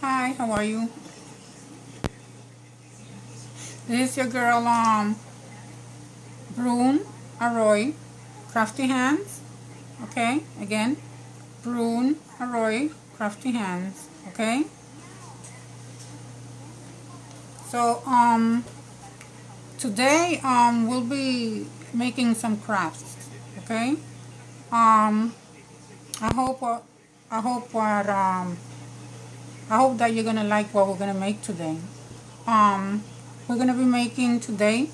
Hi, how are you? This is your girl, Brune Arroy, Crafty Hands. Okay, again, Brune Arroy, Crafty Hands. Okay. So, today, we'll be making some crafts. Okay. Um, I hope, I hope what, I hope that you're gonna like what we're gonna make today. Um, we're gonna be making today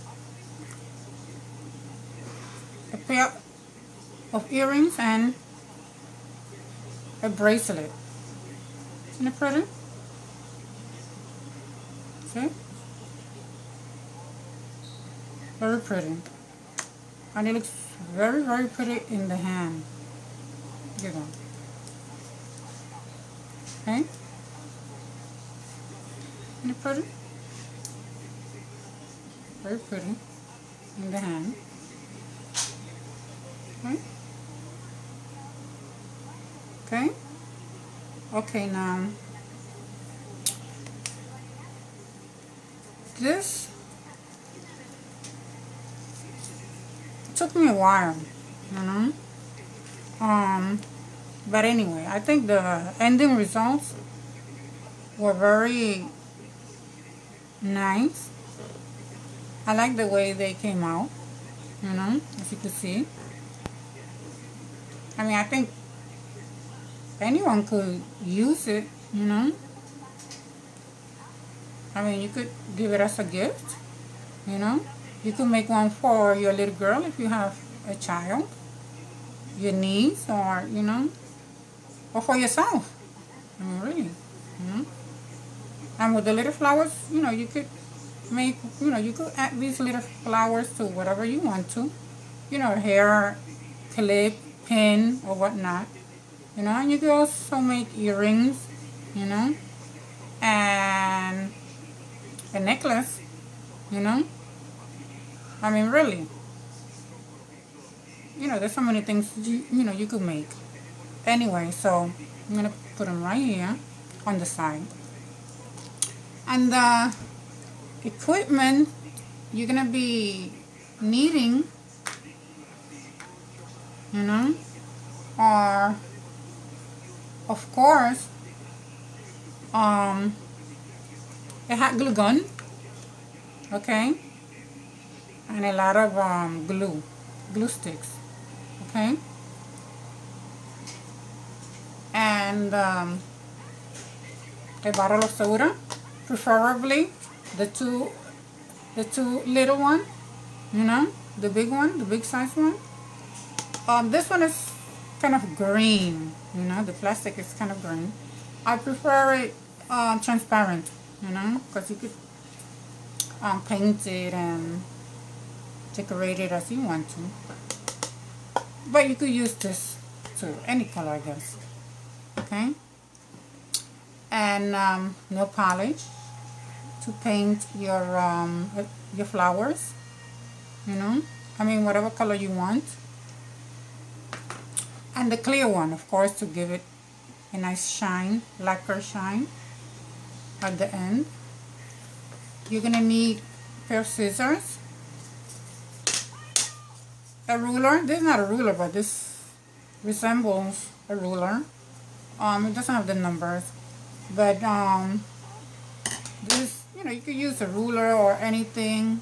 a pair of earrings and a bracelet. Isn't it pretty? See? Very pretty. And it looks very, very pretty in the hand. You know. Okay? Isn't it pretty? Very pretty in the hand. Okay? Okay? Okay, now this took me a while, you know. But anyway, I think the ending results were very nice. I like the way they came out, you know, as you can see. I mean, I think anyone could use it, you know. I mean, you could give it as a gift, you know. You could make one for your little girl if you have a child, your niece, or, you know, or for yourself. I mean, really, you know. And with the little flowers, you know, you could make, you know, you could add these little flowers to whatever you want to. You know, hair, clip, pin, or whatnot. You know, and you could also make earrings, you know, and a necklace, you know. I mean, really. You know, there's so many things, you know, you could make. Anyway, so I'm going to put them right here on the side. And the equipment you're going to be needing, you know, are, of course, a hot glue gun, okay, and a lot of glue sticks, okay, and a bottle of soda, preferably the two little one, you know, the big size one. This one is kind of green, you know, the plastic is kind of green. I prefer it transparent, you know, because you could paint it and decorate it as you want to. But you could use this to any color, I guess. Okay? And nail polish to paint your flowers, you know. I mean, whatever color you want. And the clear one, of course, to give it a nice shine, lacquer shine at the end. You're gonna need a pair of scissors, a ruler. This is not a ruler, but this resembles a ruler. It doesn't have the numbers, but this, you know, you could use a ruler or anything,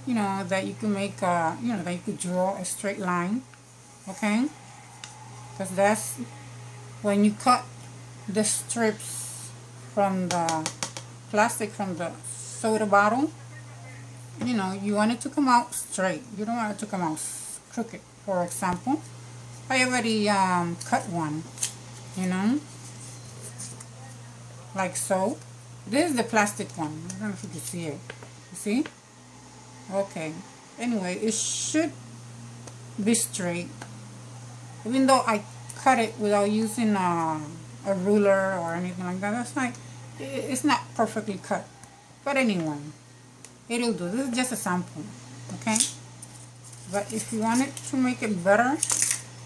you know, that you can make, you know, that you could draw a straight line, okay? Because that's when you cut the strips from the plastic from the soda bottle, you know, you want it to come out straight. You don't want it to come out crooked. For example, I already cut one, you know, like so. This is the plastic one. I don't know if you can see it. You see? Okay. Anyway, it should be straight. Even though I cut it without using a ruler or anything like that, that's like, it's not perfectly cut. But anyway, it'll do. This is just a sample, okay? But if you want it to make it better,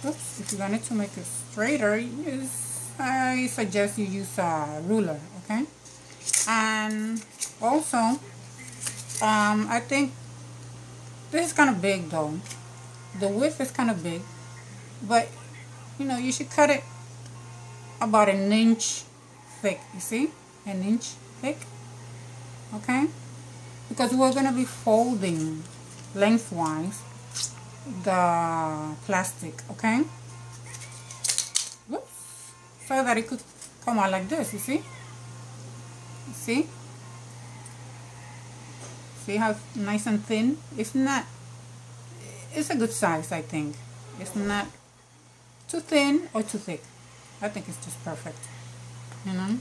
if you want it to make it straighter, I suggest you use a ruler, okay? And also, I think this is kind of big though. The width is kind of big, but you know, you should cut it about an inch thick. You see, an inch thick. Okay, because we're gonna be folding lengthwise the plastic. Okay, whoops, so that it could come out like this. You see, see. See how nice and thin? It's not, it's a good size, I think. It's not too thin or too thick. I think it's just perfect, you know.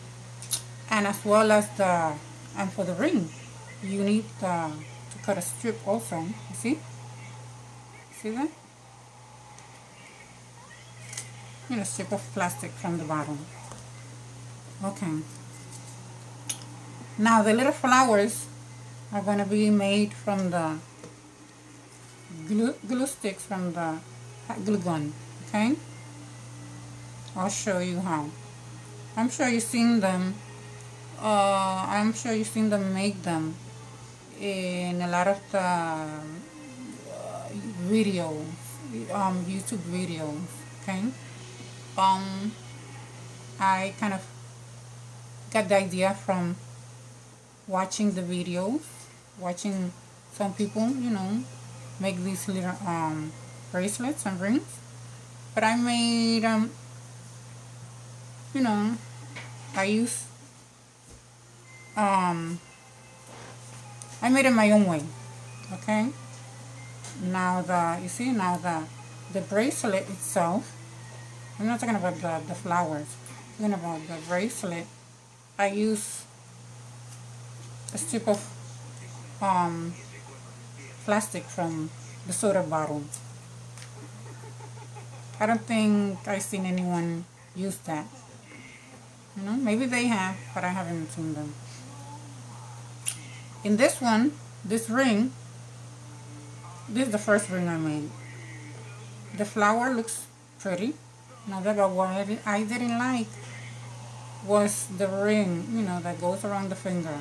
And as well as and for the ring, you need to cut a strip also. You see? See that? You know, strip of plastic from the bottom. Okay. Now the little flowers are going to be made from the glue sticks from the glue gun. Okay, I'll show you how. I'm sure you've seen them. I'm sure you've seen them make them in a lot of the videos, YouTube videos. Okay, I kind of got the idea from watching the videos, watching some people, you know, make these little bracelets and rings. But I made you know, I made it my own way. Okay, now you see, now the bracelet itself, I'm not talking about the flowers, I'm talking about the bracelet. I use a strip of plastic from the soda bottle. I don't think I've seen anyone use that. You know, maybe they have, but I haven't seen them. In this one, this ring, this is the first ring I made. The flower looks pretty. Now, but what I didn't like was the ring, you know, that goes around the finger.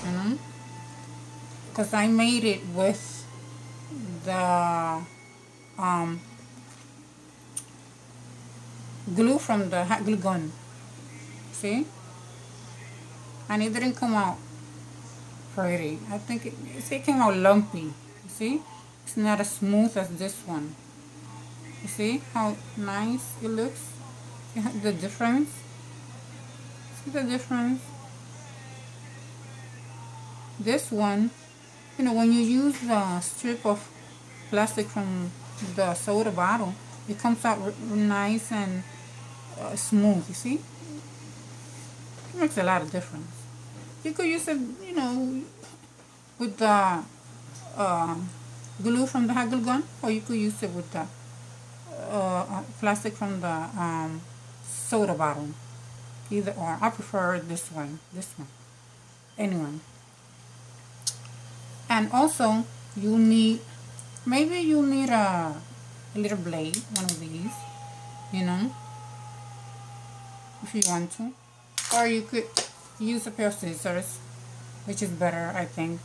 You know, because I made it with the glue from the hot glue gun. See, and it didn't come out pretty. I think it came out lumpy. You see, it's not as smooth as this one. You see how nice it looks? The difference. See the difference? This one, you know, when you use the strip of plastic from the soda bottle, it comes out nice and smooth, you see? It makes a lot of difference. You could use it, you know, with the glue from the hot glue gun, or you could use it with the plastic from the soda bottle. Either or. I prefer this one. Anyway. And also, you need, maybe you need a little blade, one of these, you know, if you want to. Or you could use a pair of scissors, which is better, I think,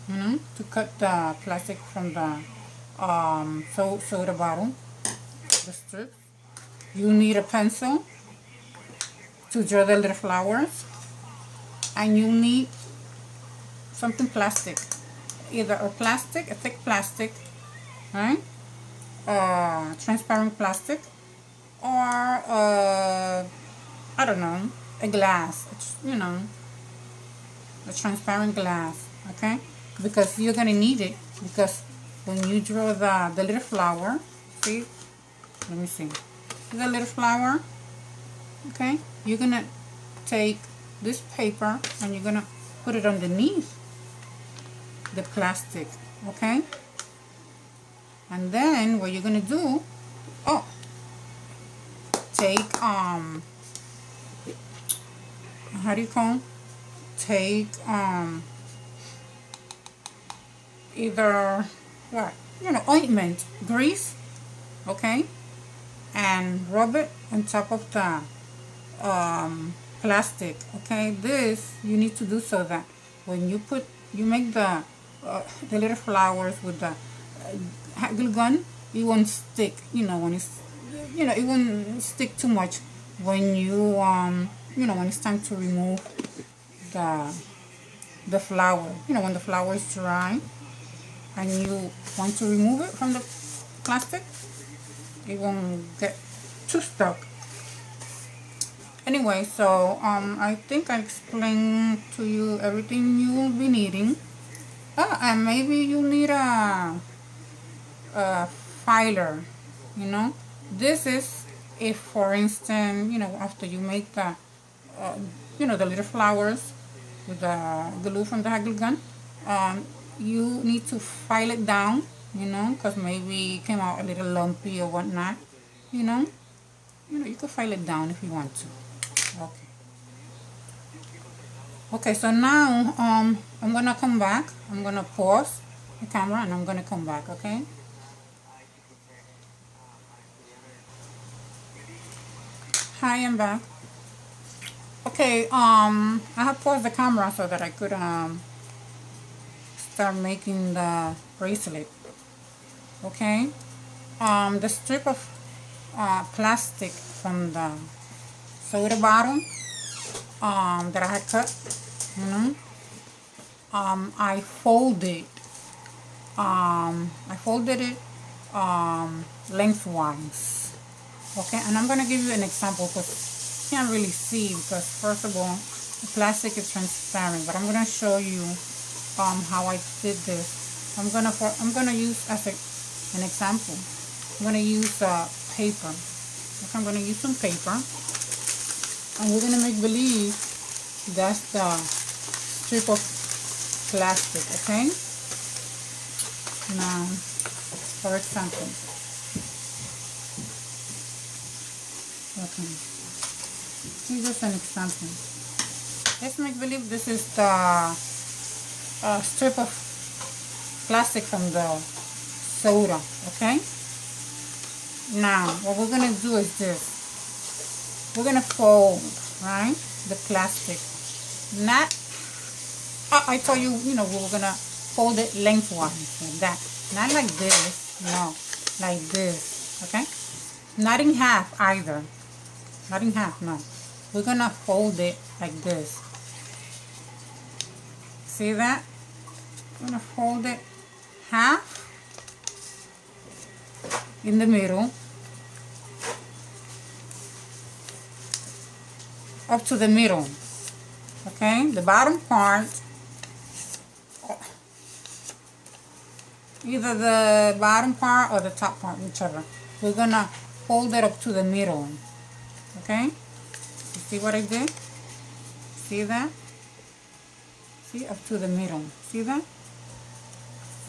you know, to cut the plastic from the soda bottle, the strip. You need a pencil to draw the little flowers, and you need something plastic. Either a thick plastic, right? Transparent plastic, or I don't know, a glass, you know, a transparent glass, okay? Because you're gonna need it, because when you draw the little flower, see, let me see, the little flower, okay? You're gonna take this paper and you're gonna put it underneath the plastic, okay? And then what you're gonna do, take how do you call? Take either what, you know, ointment, grease, okay, and rub it on top of the plastic. Okay, this you need to do so that when you make the little flowers with the glue gun, it won't stick. When it won't stick too much when when it's time to remove the flower. When the flower is dry and you want to remove it from the plastic, it won't get too stuck. Anyway, so I think I explained to you everything you will be needing. And maybe you need a filer. This is if, for instance, after you make the little flowers with the glue from the hot glue gun, you need to file it down, because maybe it came out a little lumpy or whatnot. You could file it down if you want to. Okay, so now I'm gonna come back. I'm gonna pause the camera and I'm gonna come back. Okay. Hi, I'm back. Okay, I have paused the camera so that I could start making the bracelet. Okay, the strip of plastic from the soda bottle that I had cut, I folded it lengthwise. Okay, and I'm gonna give you an example because you can't really see, because first of all the plastic is transparent, but I'm gonna show you how I did this. I'm gonna use as an example. I'm gonna use paper. Okay, I'm gonna use some paper, and we're gonna make believe that's the strip of plastic. Okay. Now, for example. Okay. This is just an example. Let's make believe this is the strip of plastic from the soda. Okay. Now, what we're gonna do is this. We're gonna fold, right, the plastic. Not. I told you, we were gonna fold it lengthwise, like that. Not like this. No, like this. Okay. Not in half either. Not in half, no. We're gonna fold it like this. See that? I'm gonna fold it half in the middle up to the middle. Okay? The bottom part, either the bottom part or the top part, whichever. We're gonna fold it up to the middle. Okay? You see what I did? See that? See, up to the middle. See that?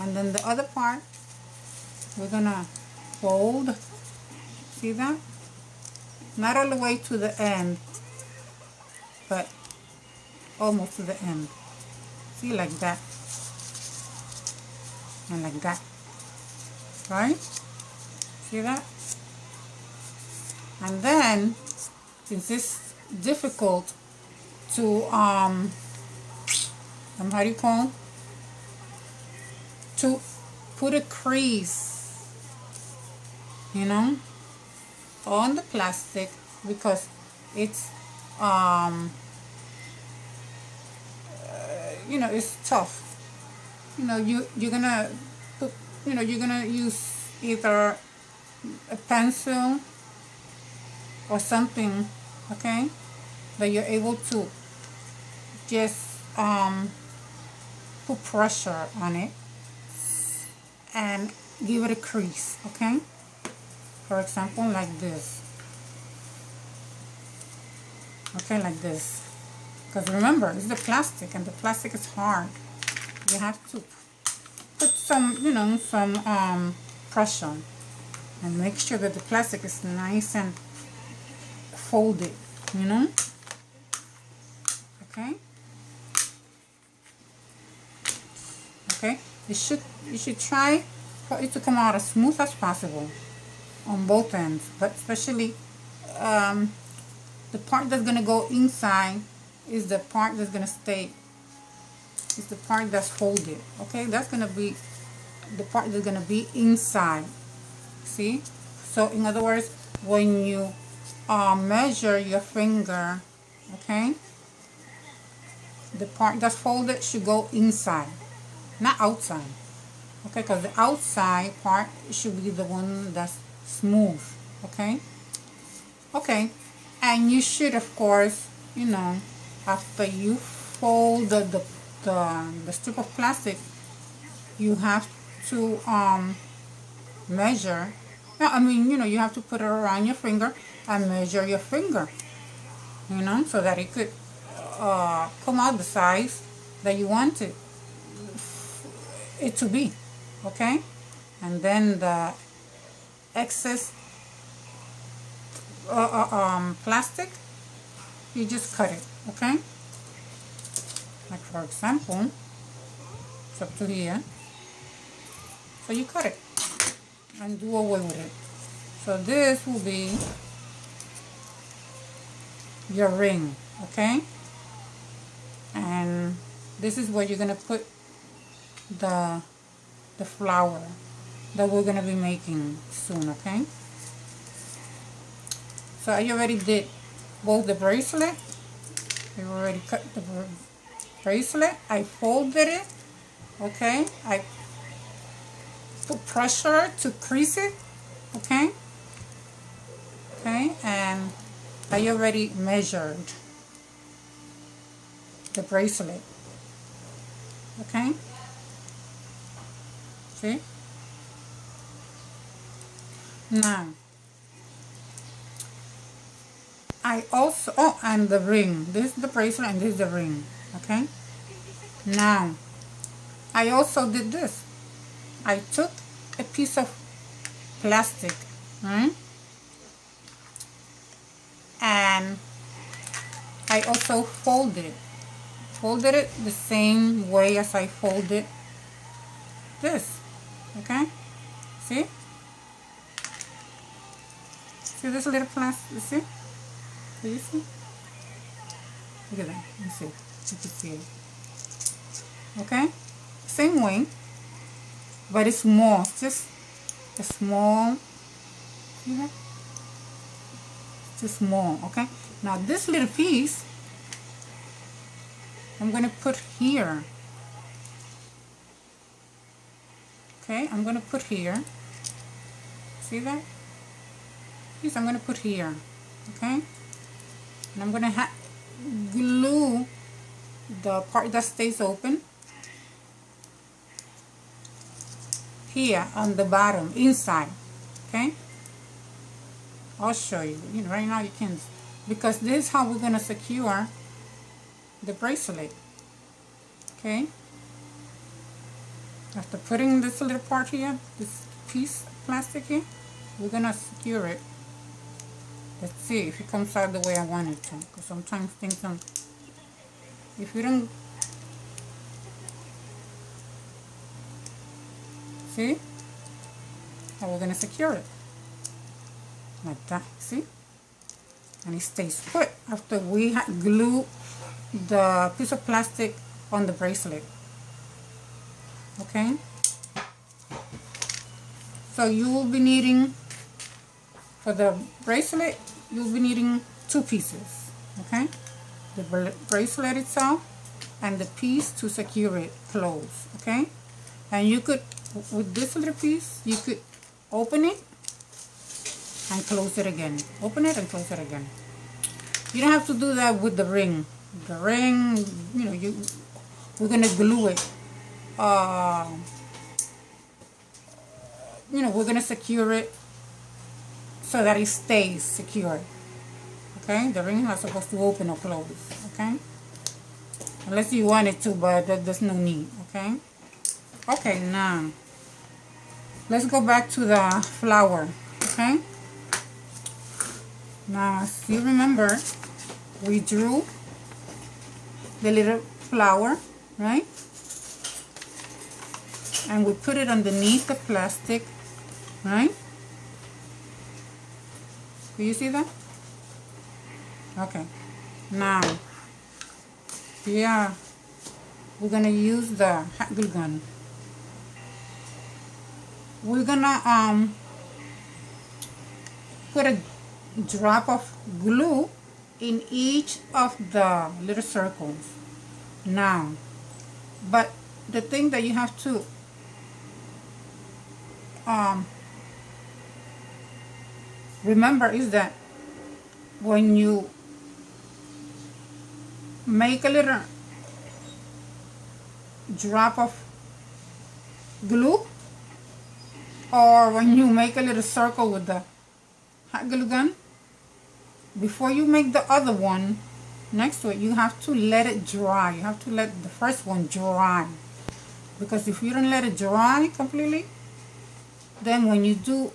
And then the other part, we're gonna fold. See that? Not all the way to the end, but almost to the end. See, like that. And like that. Right? See that? And then, since it's difficult to how do you call, to put a crease, on the plastic, because it's it's tough. You're gonna put, you're gonna use either a pencil or something, okay, that you're able to just put pressure on it and give it a crease, okay? For example, like this. Okay, like this. Because remember, it's the plastic, and the plastic is hard. You have to put some, some pressure, and make sure that the plastic is nice and folded, Okay. Okay. You should try for it to come out as smooth as possible on both ends, but especially the part that's going to go inside is the part that's going to stay, is the part that's folded. Okay, that's going to be the part that's going to be inside. See? So in other words, when you measure your finger, okay, the part that's folded should go inside, not outside. Okay, because the outside part should be the one that's smooth. Okay? Okay, and you should, of course, you know, after you fold the strip of plastic, you have to measure. I mean, you know, you have to put it around your finger and measure your finger, you know, so that it could come out the size that you want it to be. Okay, and then the excess plastic, you just cut it. Okay, like for example, it's up to here, so you cut it and do away with it. So this will be your ring. Okay, and this is where you're gonna put the flower that we're gonna be making soon. Okay, so I already did both the bracelet. I already cut the bracelet. I folded it. Okay, I put pressure to crease it. Okay, and I already measured the bracelet. Okay, see? Now I also, oh, and the ring. This is the bracelet and this is the ring. Okay, now I also did this. I took a piece of plastic, right? And I also folded it the same way as I folded this. Okay, see this little plastic, see? Do you see? Look at that. Let me see. You can see it. Okay, same way, but it's small. It's just a small. See that? It's just small. Okay. Now this little piece, I'm gonna put here. Okay, I'm gonna put here. See that? Piece I'm gonna put here. Okay. And I'm going to glue the part that stays open here on the bottom, inside. Okay? I'll show you. You know, right now you can, because this is how we're going to secure the bracelet. Okay? After putting this little part here, this piece of plastic here, we're going to secure it. Let's see if it comes out the way I want it to, because sometimes things don't. If you don't, see how we're gonna secure it like that. See, and it stays put after we glue the piece of plastic on the bracelet. Okay, so you will be needing, for the bracelet, you'll be needing two pieces. Okay, the bracelet itself and the piece to secure it closed. Okay, and you could, with this little piece, you could open it and close it again. Open it and close it again. You don't have to do that with the ring. The ring, you know, we're gonna glue it. You know, we're gonna secure it so that it stays secure. Okay, the ring is not supposed to open or close. Okay, unless you want it to, but there's no need. Okay. Okay, now let's go back to the flower. Okay. Now, as you remember, we drew the little flower, right? And we put it underneath the plastic, right? Do you see that? Okay. Now, here we're gonna use the hot glue gun. We're gonna put a drop of glue in each of the little circles. Now, but the thing that you have to remember is that when you make a little drop of glue, or when you make a little circle with the hot glue gun, before you make the other one next to it, you have to let it dry. You have to let the first one dry, because if you don't let it dry completely, then when you do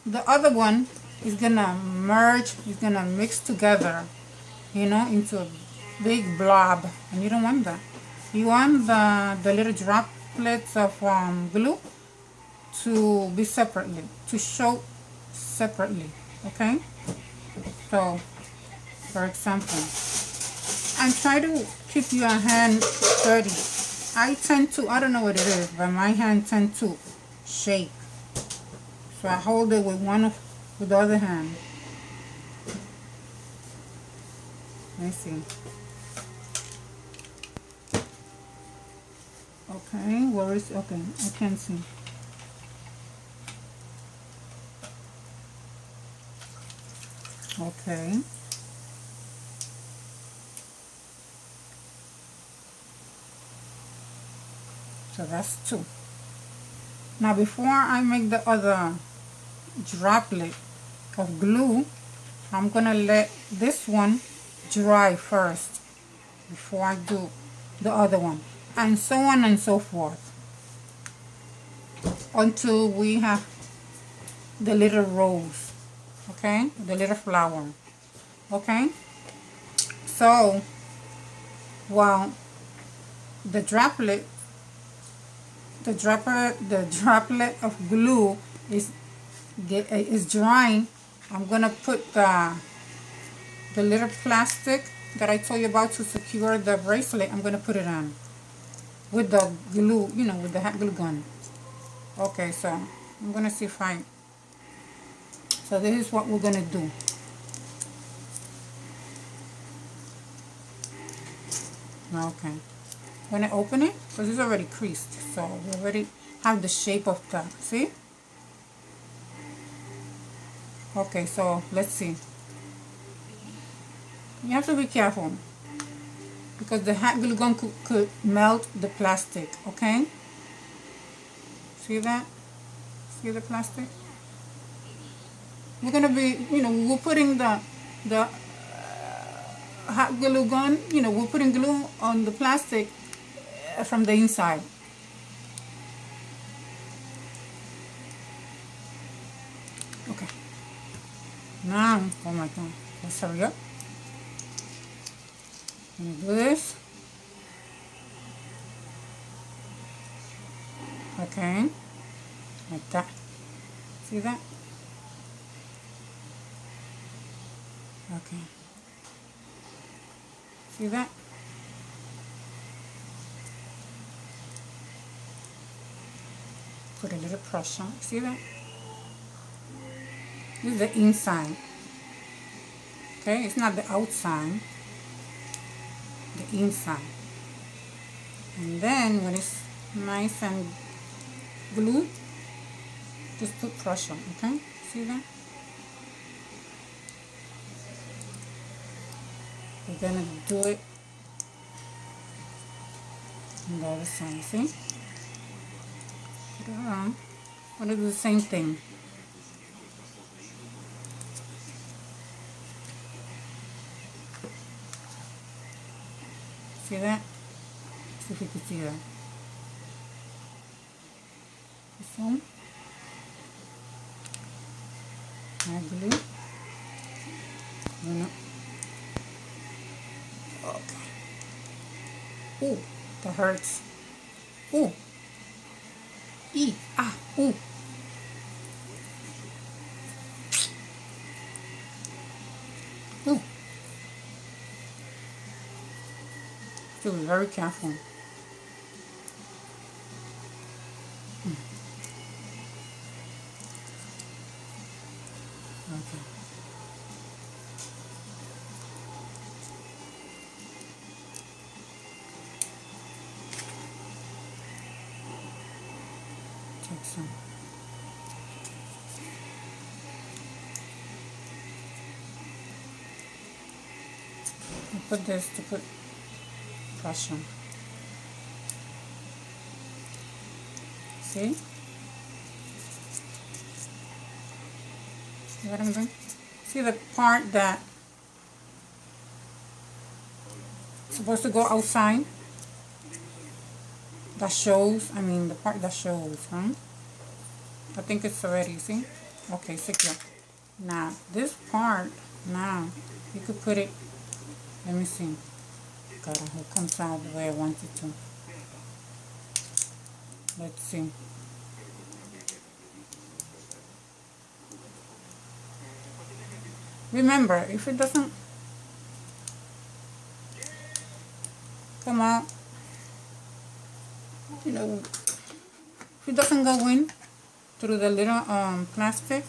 the other one, it's gonna merge, it's gonna mix together, you know, into a big blob, and you don't want that. You want the little droplets of glue to be separately, to show separately, okay? So, for example, and try to keep your hand sturdy. I tend to, I don't know what it is, but my hand tend to shake. So I hold it with the other hand. Let me see. Okay, where is, okay, I can't see. Okay. So that's 2. Now before I make the other droplet of glue, I'm gonna let this one dry first before I do the other one, and so on and so forth until we have the little rose, okay, the little flower. Okay, so while the droplet of glue is drying, I'm gonna put the little plastic that I told you about to secure the bracelet. I'm gonna put it on with the glue, you know, with the hot glue gun. Okay, so I'm gonna see if so this is what we're gonna do. Okay, I'm gonna open it because it's already creased, so we already have the shape of the, see? Okay, so let's see. You have to be careful because the hot glue gun could melt the plastic, okay? See that? See the plastic? We're gonna be, you know, we're putting the hot glue gun, you know, we're putting glue on the plastic from the inside. Okay. Now, oh my God, let's hurry up. I'm gonna do this. Okay, like that. See that? Okay. See that? Put a little pressure. See that? This is the inside. Okay, it's not the outside. The inside. And then when it's nice and glued, just put pressure. Okay, see that? We're gonna do it on the other side. See? Put it around. We're gonna do the same thing. See that? See if you can see that. This one. I glue. No. Okay. Ooh, that hurts. Ooh. Ooh. Ooh. To be very careful. Okay. Take some. I put this to put pressure. See? See what I'm doing? See the part that supposed to go outside? That shows, I mean the part that shows, huh? I think it's already, see? Okay, secure. Now, this part, now, you could put it, let me see. God, I hope it comes out the way I want it to. Let's see. Remember, if it doesn't come out, you know, if it doesn't go in through the little plastic,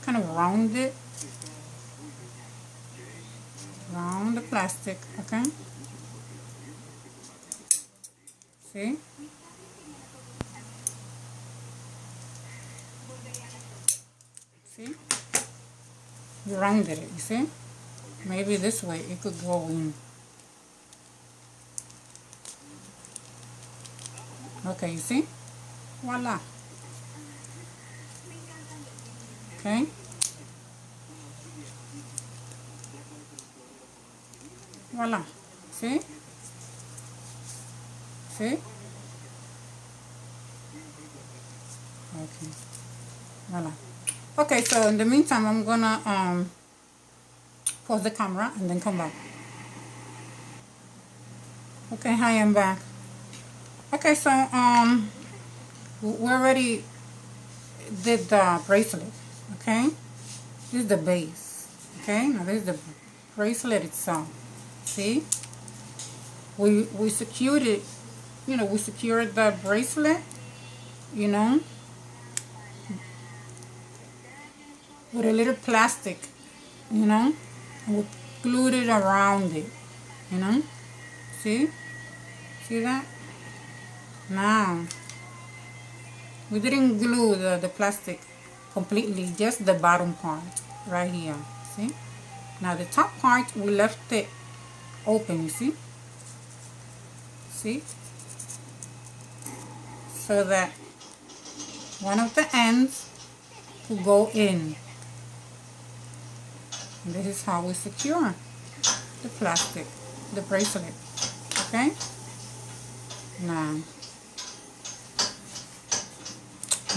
kind of round it, round the plastic, okay? See? See? You rounded it, you see? Maybe this way it could go in. Okay, you see? Voila. Okay? Voila. See? See? Okay. Voila. Okay, so in the meantime, I'm gonna pause the camera and then come back. Okay, hi, I'm back. Okay, so we already did the bracelet. Okay, this is the base. Okay, now this is the bracelet itself. See, we secured it. You know, we secured the bracelet. You know, with a little plastic. You know, and we glued it around it. You know, see that? Now, we didn't glue the plastic completely, just the bottom part right here, see? Now the top part, we left it open, you see? See? So that one of the ends could go in. And this is how we secure the plastic, the bracelet, okay?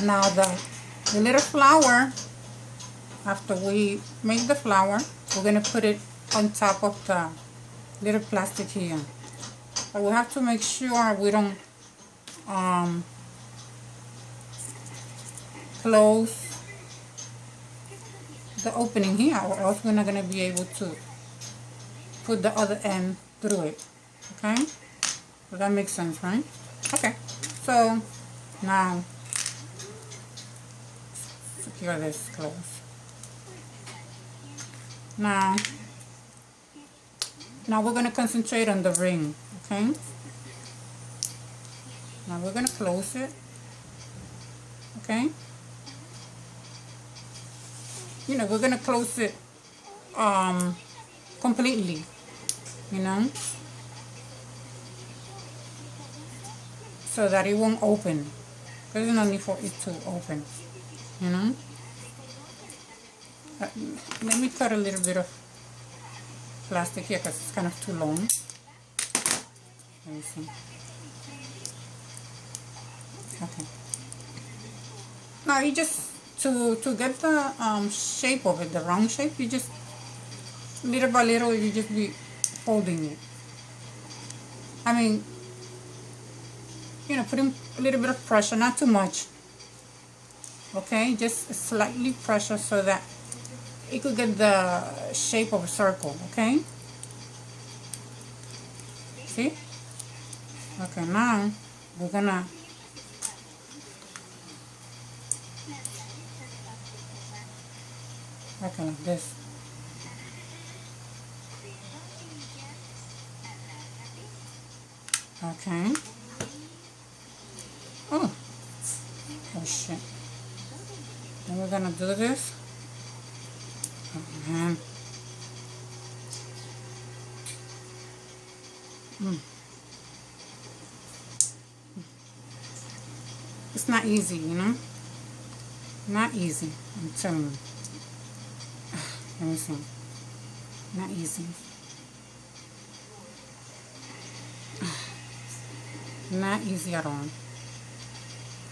Now the little flower, after we make the flower, we're going to put it on top of the little plastic here. But we have to make sure we don't close the opening here, or else we're not going to be able to put the other end through it. Okay? So that makes sense, right? Okay. So now secure this close. Now we're going to concentrate on the ring, okay? Now we're going to close it, okay? You know, we're going to close it completely, you know, so that it won't open. There's no need for it to open, you know. Let me cut a little bit of plastic here because it's kind of too long. Let me see. Okay. Now you just, to get the shape of it, the round shape, you just, little by little, you just be folding it. I mean, you know, putting a little bit of pressure, not too much. Okay, just slightly pressure so that it could get the shape of a circle, okay? See? Okay, now we're gonna okay, like this. Okay. Oh, oh shit. Then we're gonna do this. Oh man. It's not easy, you know? Not easy, I'm telling you. Let me see. Not easy. Not easy at all.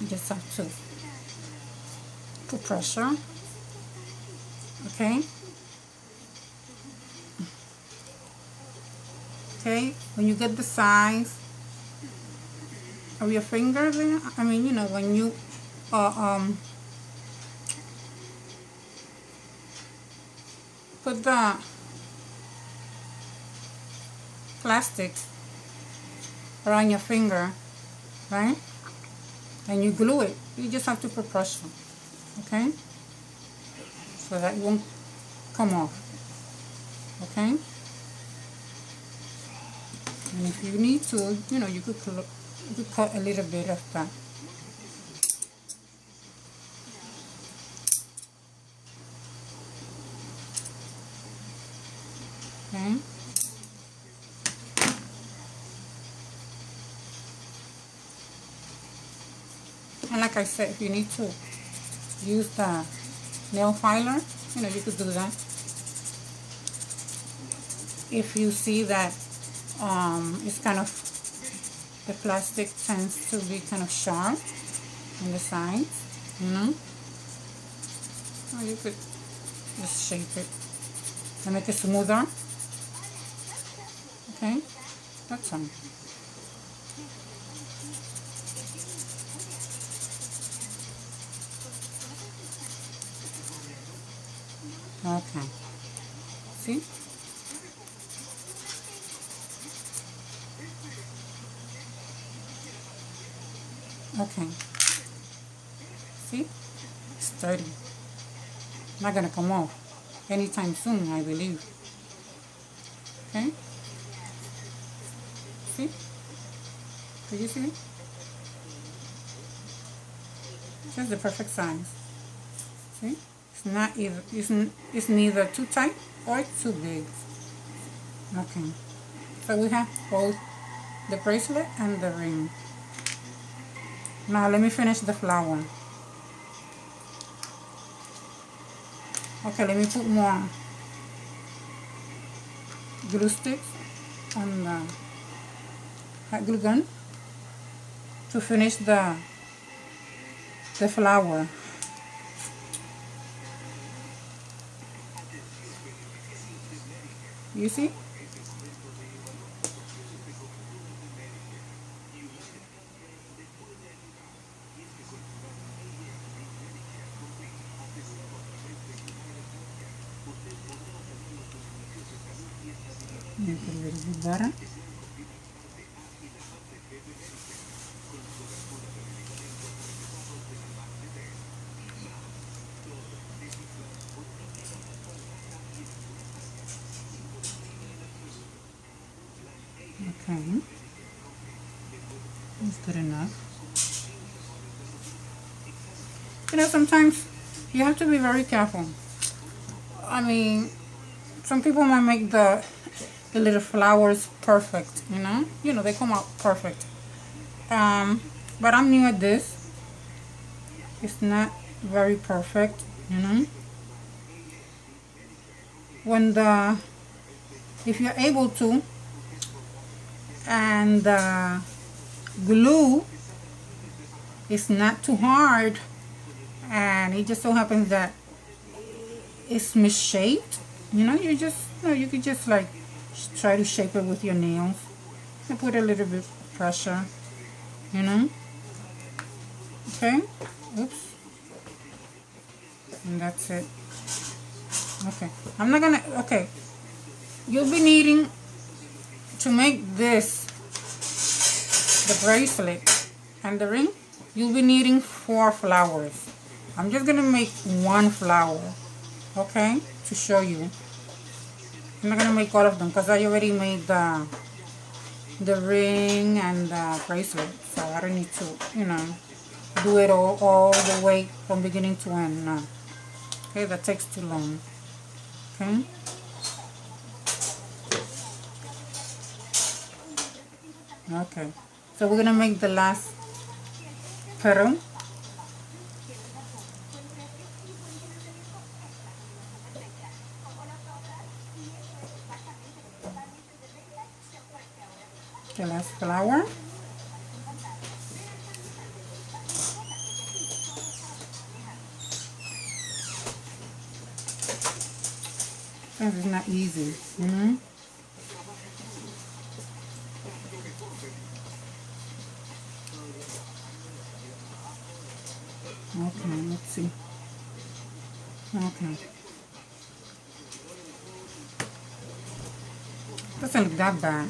You just have to put pressure. Okay? Okay, when you get the size of your finger there, I mean, you know, when you put the plastic around your finger, right? And you glue it. You just have to put pressure, okay? So that it won't come off, okay? And if you need to, you know, you could cut a little bit of that. Okay. And like I said, if you need to use the nail filer, you know, you could do that. If you see that it's kind of, the plastic tends to be kind of sharp on the sides, you know, or you could just shape it and make it smoother. Okay, that's all. Okay, see? Okay, see? It's sturdy. Not gonna come off anytime soon, I believe. Okay? See? Do you see? Just the perfect size. See? It's not either. It's neither too tight or too big. Okay. So we have both the bracelet and the ring. Now let me finish the flower. Okay, let me put more glue sticks on the hot glue gun to finish the flower. You see? Make it a little bit better. Okay, that's good enough. You know, sometimes you have to be very careful. I mean, some people might make the little flowers perfect, you know? You know, they come out perfect. But I'm new at this. It's not very perfect, you know? If you're able to, and the glue is not too hard, and it just so happens that it's misshaped, you know, you could just like try to shape it with your nails and put a little bit of pressure, you know. Okay, oops, and that's it. Okay, I'm not gonna, okay, you'll be needing to make this, the bracelet and the ring, you'll be needing 4 flowers. I'm just gonna make 1 flower, okay, to show you. I'm not gonna make all of them because I already made the ring and the bracelet, so I don't need to, you know, do it all the way from beginning to end. No. Okay, that takes too long. Okay. Okay, so we're gonna make the last petal. The last flower. This is not easy. Okay, let's see. Okay. Doesn't look that bad.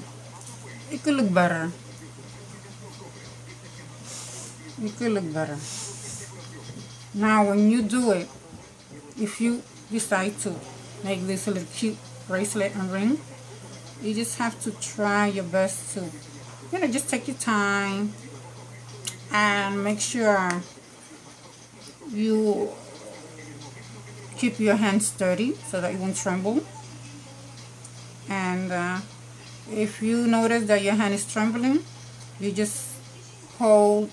It could look better. It could look better. Now when you do it, if you decide to make this little cute bracelet and ring, you just have to try your best to, you know, just take your time and make sure you keep your hand sturdy so that it won't tremble. And if you notice that your hand is trembling, you just hold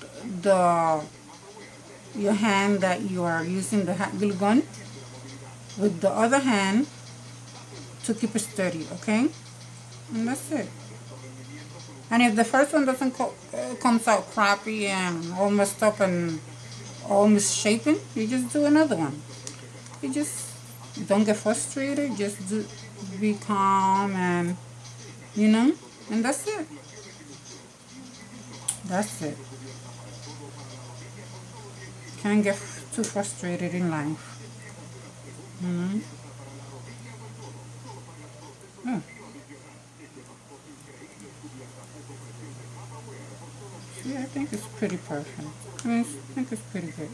your hand that you are using the hot glue gun with the other hand to keep it steady, okay? And that's it. And if the first one doesn't comes out crappy and all messed up and all misshapen, you just do another one. You just don't get frustrated, just be calm and, you know, and that's it. That's it. Can't get too frustrated in life. Oh. Yeah, I think it's pretty perfect. I think it's pretty good.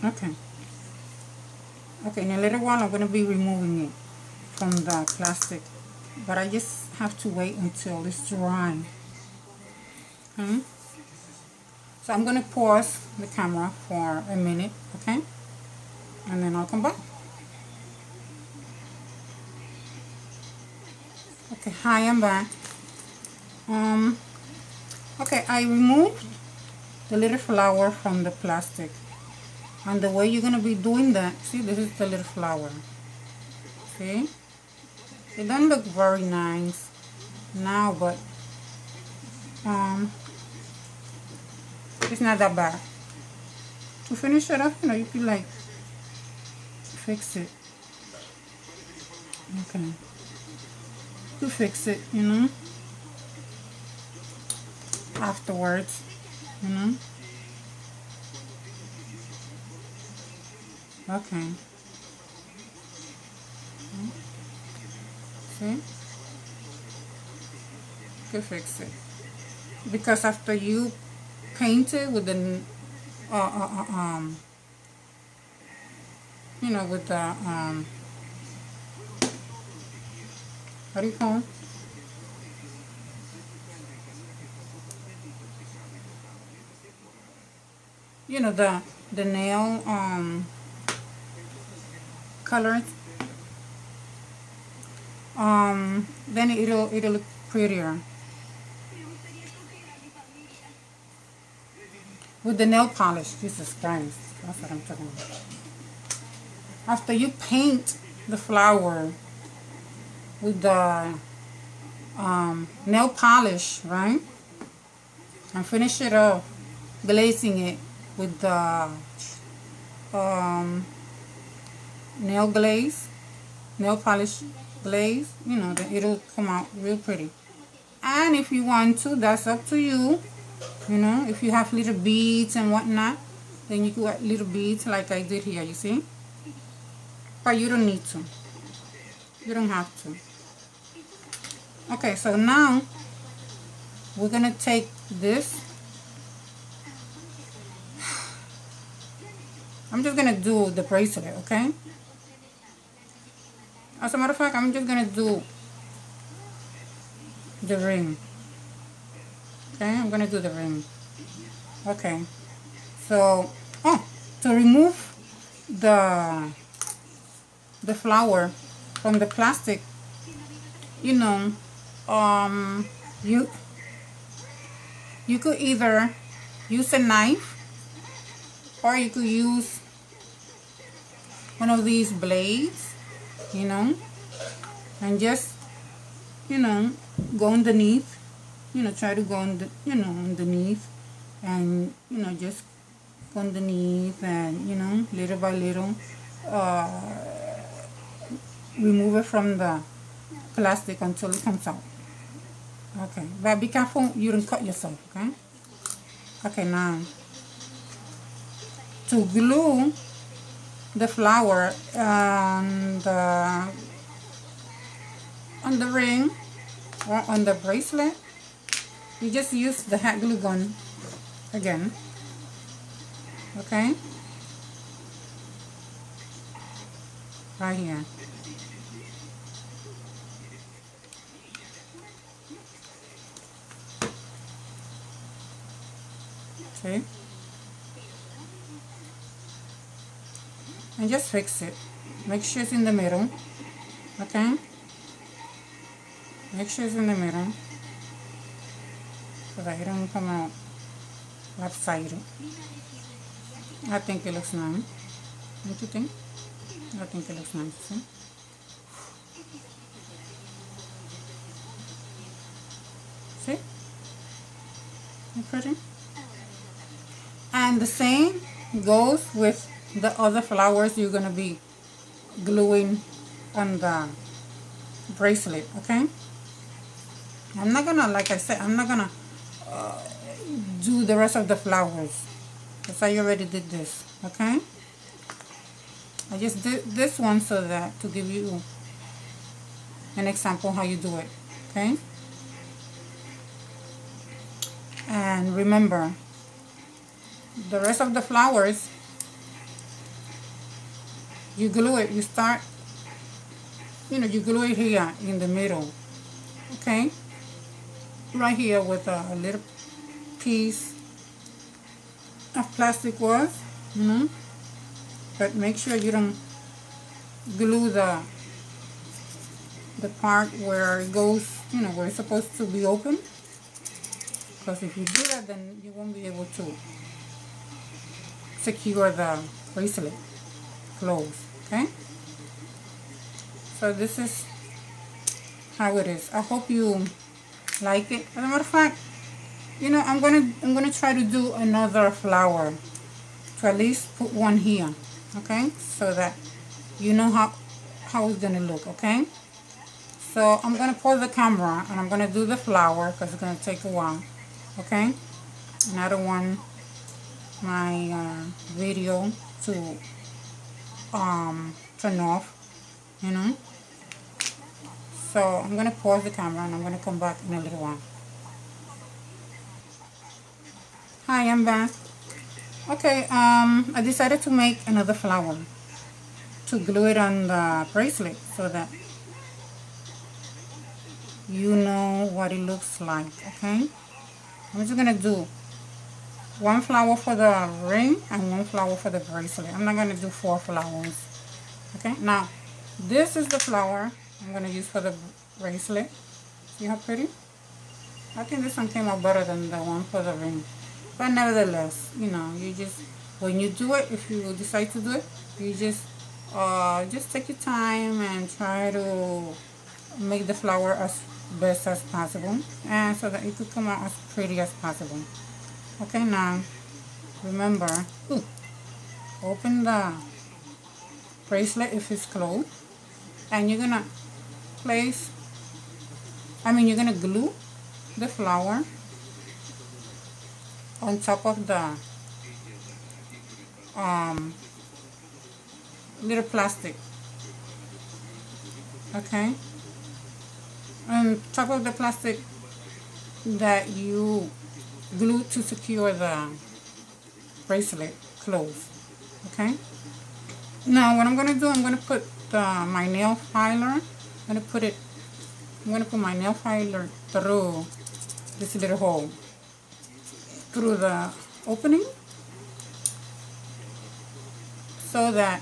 Okay. Okay, in a little while I'm going to be removing it from the plastic, but I just have to wait until it's dry. Okay. So I'm going to pause the camera for a minute, okay? And then I'll come back. Okay, hi, I'm back. Okay, I removed the little flower from the plastic. And the way you're going to be doing that, see, this is the little flower. See? It doesn't look very nice now, but it's not that bad. To finish it off, you know, you can like fix it. Okay. To fix it, you know, afterwards, you know. Okay. See? You can fix it. Because after you paint it with the, you know, with the, what do you call it? You know, the nail, colors, then it'll look prettier. With the nail polish, Jesus Christ, that's what I'm talking about. After you paint the flower with the nail polish, right, and finish it off, glazing it with the nail glaze, nail polish glaze, you know, then it'll come out real pretty. And if you want to, that's up to you. You know, if you have little beads and whatnot, then you can add little beads like I did here, you see? But you don't need to. You don't have to. Okay, so now we're gonna take this. I'm just gonna do the bracelet, okay? As a matter of fact, I'm just gonna do the ring. Okay, I'm gonna do the ring. Okay, so to remove the flower from the plastic, you know, you could either use a knife or you could use one of these blades, you know, and just, you know, go underneath, you know, try to go underneath, and, you know, just go underneath, and, you know, little by little, remove it from the plastic until it comes out. Okay, but be careful you don't cut yourself, okay? Okay, now to glue the flower on the ring or on the bracelet, you just use the hot glue gun again, okay? Right here. Okay. And just fix it. Make sure it's in the middle. Okay? Make sure it's in the middle so that it don't come out lopsided. I think it looks nice. Don't you think? I think it looks nice. See? See? Isn't pretty? And the same goes with the other flowers you're gonna be gluing on the bracelet, okay? I'm not gonna, like I said, I'm not gonna do the rest of the flowers because I already did this, okay? I just did this one so that to give you an example how you do it, okay? And remember, the rest of the flowers, you glue it, you start, you know, you glue it here in the middle, okay? Right here with a little piece of plastic was, you know, but make sure you don't glue the part where it goes, you know, where it's supposed to be open, because if you do that, then you won't be able to secure the bracelet closed, okay? So this is how it is. I hope you like it. As a matter of fact, you know, I'm gonna try to do another flower, to at least put one here, okay, so that you know how it's gonna look, okay? So I'm gonna pause the camera and I'm gonna do the flower because it's gonna take a while, okay? And I don't want my video to turn off, you know. So I'm gonna pause the camera and I'm gonna come back in a little while. Hi, I'm back. Okay, I decided to make another flower to glue it on the bracelet so that you know what it looks like, okay? I'm just gonna do one flower for the ring and one flower for the bracelet. I'm not gonna do 4 flowers, okay? Now, this is the flower I'm gonna use for the bracelet. See how pretty? I think this one came out better than the one for the ring. But nevertheless, you know, you just, when you do it, if you decide to do it, you just take your time and try to make the flower as best as possible, and so that it could come out as pretty as possible. Okay, now remember, open the bracelet if it's closed, and you're gonna you're gonna glue the flower on top of the little plastic, okay? On top of the plastic that you glue to secure the bracelet closed, okay? Now what I'm gonna do, I'm gonna put my nail filer. I'm gonna put my nail filer through this little hole, through the opening, so that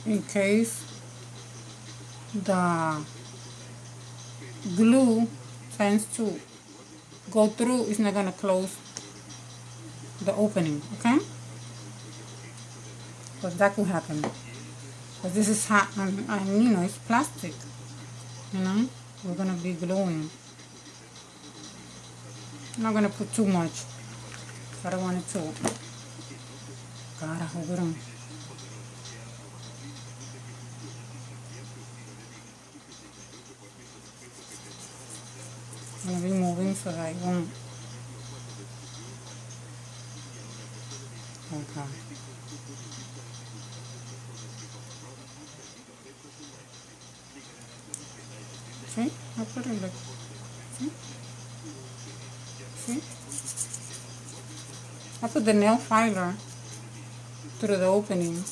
in case the glue tends to go through, it's not gonna close the opening, okay? But that could happen. But this is hot, and you know, it's plastic, you know? We're gonna be gluing. I'm not gonna put too much. I don't want it to. God, I hope it don't. I'm gonna be moving so that it won't. Okay. See? How pretty it looks. See? See? I put the nail filer through the opening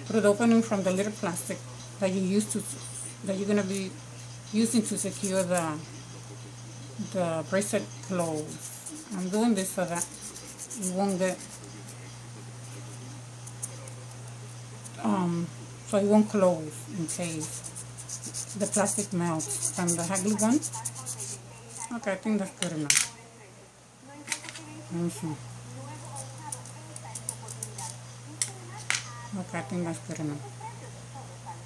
through the opening from the little plastic that you're gonna be using to secure the bracelet closed. I'm doing this so that it won't get so it won't close in case the plastic melts from the hot glue gun. Okay, I think that's good enough. Let me see. Okay, I think that's good enough.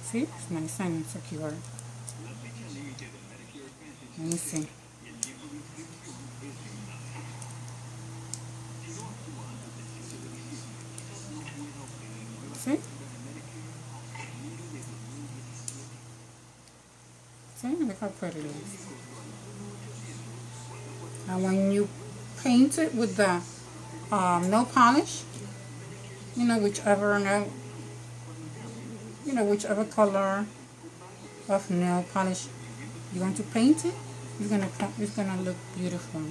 See, it's nice and secure. Let me see. See? See, look how pretty it is. And when you paint it with the nail polish, you know, whichever color of nail polish you want to paint it, it's gonna look beautiful.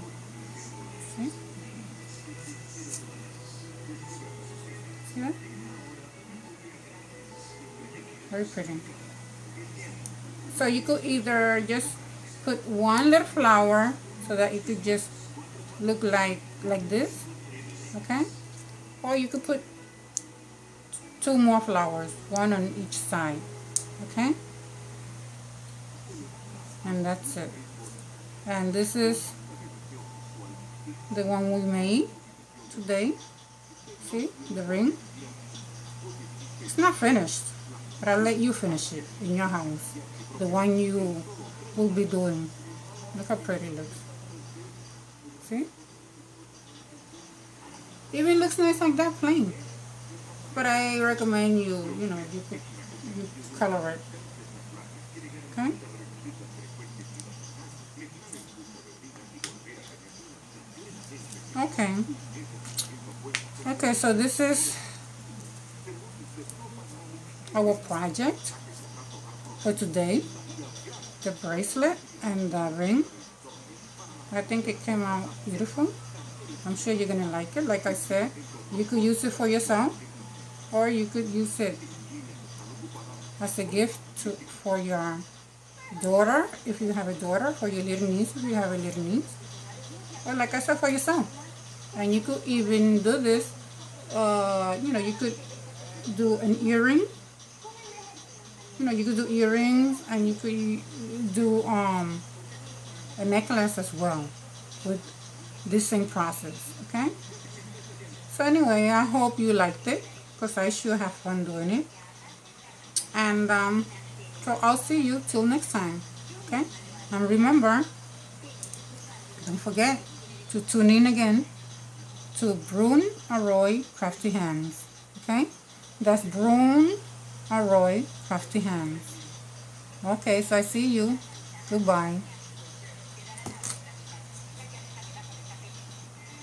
See? See that? Very pretty. So you could either just put one little flower so that it could just look like this, okay? Or you could put two more flowers, one on each side, okay? And that's it. And this is the one we made today. See, the ring. It's not finished, but I'll let you finish it in your house. The one you will be doing. Look how pretty it looks. See? Even looks nice like that plain. But I recommend you color it. Okay? Okay. Okay, so this is our project for today. The bracelet and the ring. I think it came out beautiful. I'm sure you're gonna like it. Like I said, you could use it for yourself, or you could use it as a gift for your daughter, if you have a daughter, for your little niece, if you have a little niece, or like I said, for yourself. And you could even do this, you could do an earring. You could do earrings, and you could do a necklace as well with this same process, okay? So anyway, I hope you liked it, because I sure have fun doing it. And so I'll see you till next time, okay? And remember, don't forget to tune in again to Brune Arroy Crafty Hands. Okay, that's Brune Arroy Crafty Hands. Okay, so I see you. Goodbye.